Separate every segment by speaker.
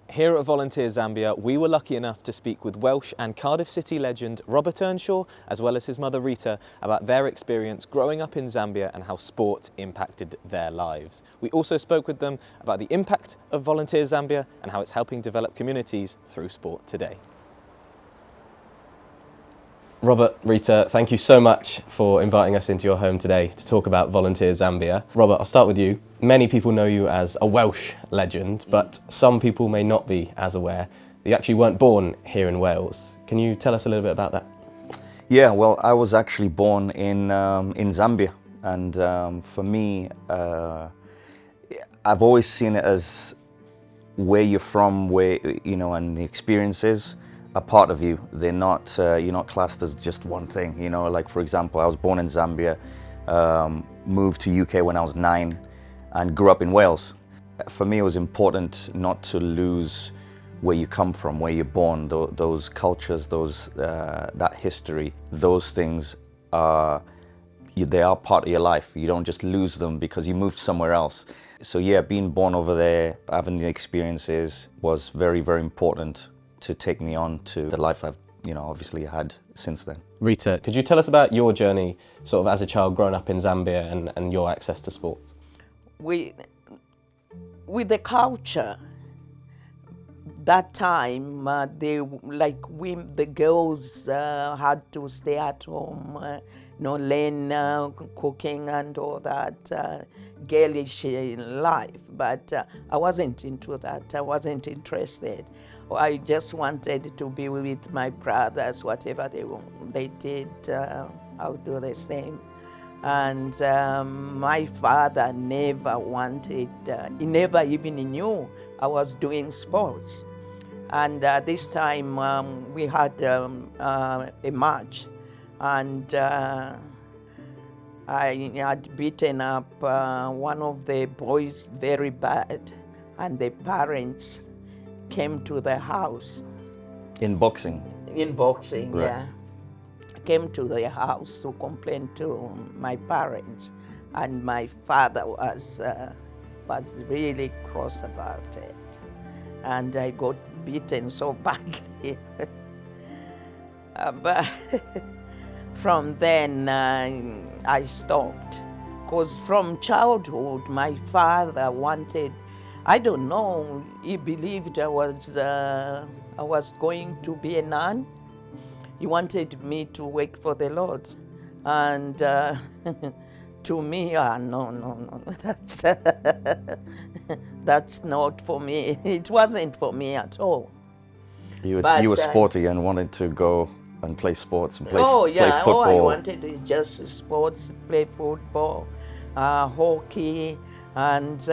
Speaker 1: Here at Volunteer Zambia, we were lucky enough to speak with Welsh and Cardiff City legend Robert Earnshaw, as well as his mother Rita, about their experience growing up in Zambia and how sport impacted their lives. We also spoke with them about the impact of Volunteer Zambia and how it's helping develop communities through sport today. Robert, Rita, thank you so much for inviting us into your home today to talk about Volunteer Zambia. Robert, I'll start with you. Many people know you as a Welsh legend, but some people may not be as aware that you actually weren't born here in Wales. Can you tell us a little bit about that?
Speaker 2: Yeah, well, I was actually born in Zambia, and for me, I've always seen it as where you're from, and the experiences are part of you. They're not, you're not classed as just one thing, like for example, I was born in Zambia, moved to UK when I was 9 and grew up in Wales. For me, it was important not to lose where you come from, where you're born, those cultures, that history, those things they are part of your life. You don't just lose them because you moved somewhere else. So yeah, being born over there, having the experiences was very, very important to take me on to the life I've obviously had since then.
Speaker 1: Rita, could you tell us about your journey sort of as a child growing up in Zambia and your access to sport?
Speaker 3: With the culture, that time, the girls had to stay at home, learn cooking and all that girlish life. But I wasn't into that. I wasn't interested. I just wanted to be with my brothers. Whatever they did, I would do the same. And my father never wanted, he never even knew I was doing sports. And this time we had a match, and I had beaten up one of the boys very bad, and the parents came to the house.
Speaker 2: In boxing?
Speaker 3: In boxing,
Speaker 2: right.
Speaker 3: Yeah. Came to the house to complain to my parents, and my father was really cross about it, and I got beaten so badly. But from then I stopped, because from childhood my father wanted, I don't know, he believed I was going to be a nun. He wanted me to work for the Lord. And to me, no, that's not for me. It wasn't for me at all.
Speaker 2: You were sporty and wanted to go and play sports and play football.
Speaker 3: I wanted just sports, play football, hockey, and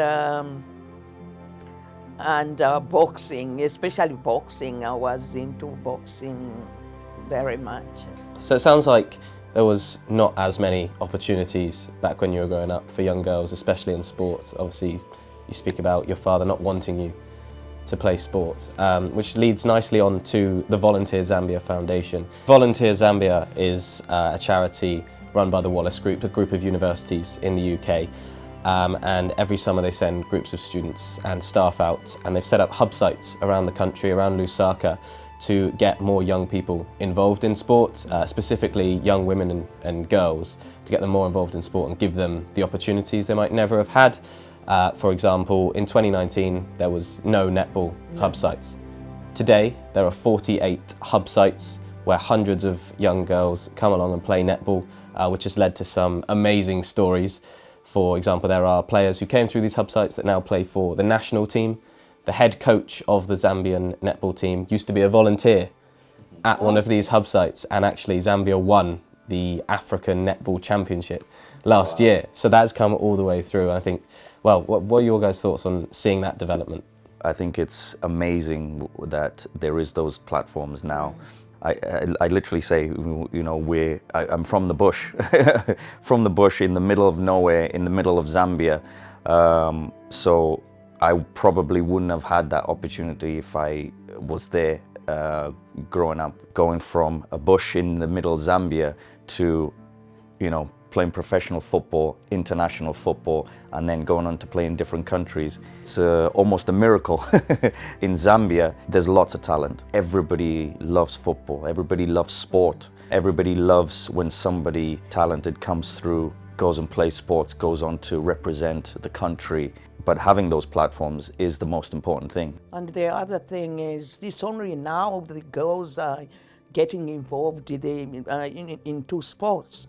Speaker 3: boxing, especially boxing. I was into boxing very much.
Speaker 1: So it sounds like there was not as many opportunities back when you were growing up for young girls, especially in sports. Obviously, you speak about your father not wanting you to play sports, which leads nicely on to the Volunteer Zambia Foundation. Volunteer Zambia is a charity run by the Wallace Group, a group of universities in the UK. And every summer they send groups of students and staff out, and they've set up hub sites around the country, around Lusaka, to get more young people involved in sport, specifically young women and girls, to get them more involved in sport and give them the opportunities they might never have had. For example, in 2019, there was no netball hub sites. Today, there are 48 hub sites where hundreds of young girls come along and play netball, which has led to some amazing stories. For example, there are players who came through these hub sites that now play for the national team. The head coach of the Zambian netball team used to be a volunteer at one of these hub sites, and actually Zambia won the African Netball Championship last year. So that's come all the way through. And I think, well, what are your guys' thoughts on seeing that development?
Speaker 2: I think it's amazing that there is those platforms now. I literally say, I'm from the bush, from the bush in the middle of nowhere, in the middle of Zambia. So I probably wouldn't have had that opportunity if I was there growing up, going from a bush in the middle of Zambia to, playing professional football, international football, and then going on to play in different countries. It's almost a miracle. In Zambia, there's lots of talent. Everybody loves football. Everybody loves sport. Everybody loves when somebody talented comes through, goes and plays sports, goes on to represent the country. But having those platforms is the most important thing.
Speaker 3: And the other thing is, it's only now the girls are getting involved into sports.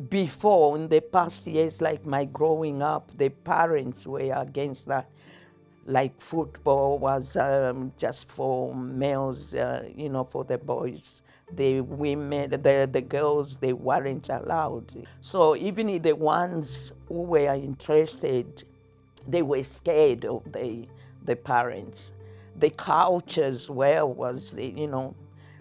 Speaker 3: Before, in the past years, like my growing up, the parents were against that. Like football was just for males, for the boys. The women, the girls, they weren't allowed. So even the ones who were interested, they were scared of the parents. The culture as well was,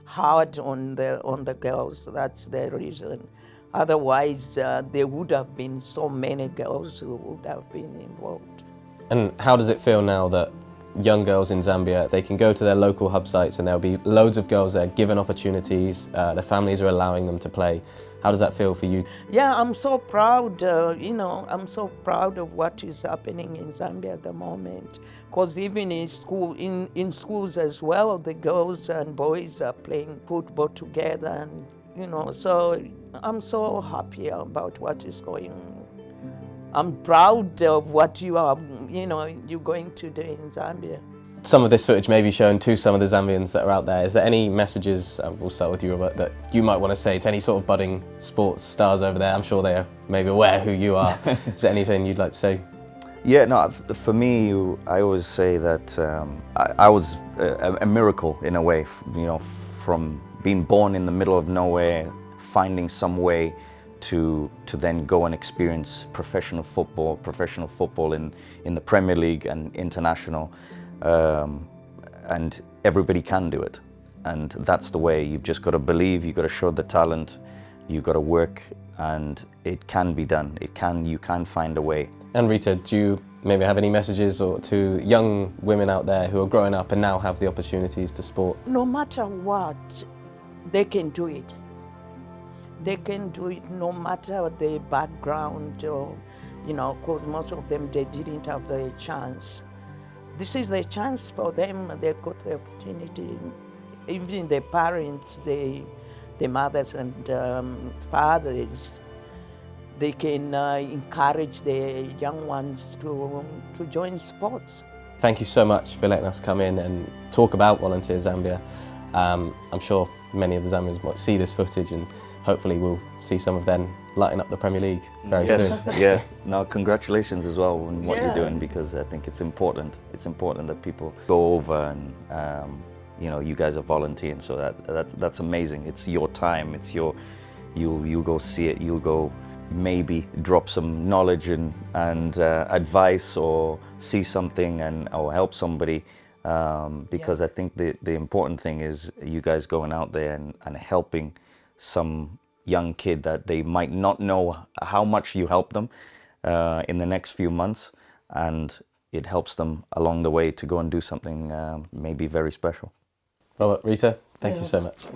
Speaker 3: hard on the girls. That's the reason. Otherwise, there would have been so many girls who would have been involved.
Speaker 1: And how does it feel now that young girls in Zambia, they can go to their local hub sites and there'll be loads of girls there given opportunities, their families are allowing them to play. How does that feel for you?
Speaker 3: Yeah, I'm so proud, I'm so proud of what is happening in Zambia at the moment. Because even in school, in schools as well, the girls and boys are playing football together, and so I'm so happy about what is going on. I'm proud of what you're going to do in Zambia.
Speaker 1: Some of this footage may be shown to some of the Zambians that are out there. Is there any messages, we'll start with you, Robert, that you might want to say to any sort of budding sports stars over there? I'm sure they are maybe aware who you are. Is there anything you'd like to say?
Speaker 2: Yeah, no, for me, I always say that I was a miracle in a way, from being born in the middle of nowhere, finding some way to then go and experience professional football in the Premier League and international. And everybody can do it. And that's the way. You've just got to believe, you've got to show the talent, you've got to work, and it can be done. You can find a way.
Speaker 1: And Rita, do you maybe have any messages to young women out there who are growing up and now have the opportunities to sport?
Speaker 3: No matter what, they can do it. They can do it no matter the background or, because most of them, they didn't have a chance. This is the chance for them. They've got the opportunity. Even the parents, the mothers and fathers, they can encourage the young ones to join sports.
Speaker 1: Thank you so much for letting us come in and talk about Volunteer Zambia. I'm sure many of the Zambians might see this footage, and hopefully we'll see some of them lighting up the Premier League very soon.
Speaker 2: Yeah. No, congratulations as well on what you're doing, because I think it's important. It's important that people go over and you guys are volunteering, so that's amazing. It's your time. It's you'll go see it. You'll go maybe drop some knowledge and advice, or see something or help somebody. Because I think the important thing is you guys going out there and helping some young kid that they might not know how much you help them in the next few months, and it helps them along the way to go and do something maybe very special.
Speaker 1: Robert, Rita, thank you so much.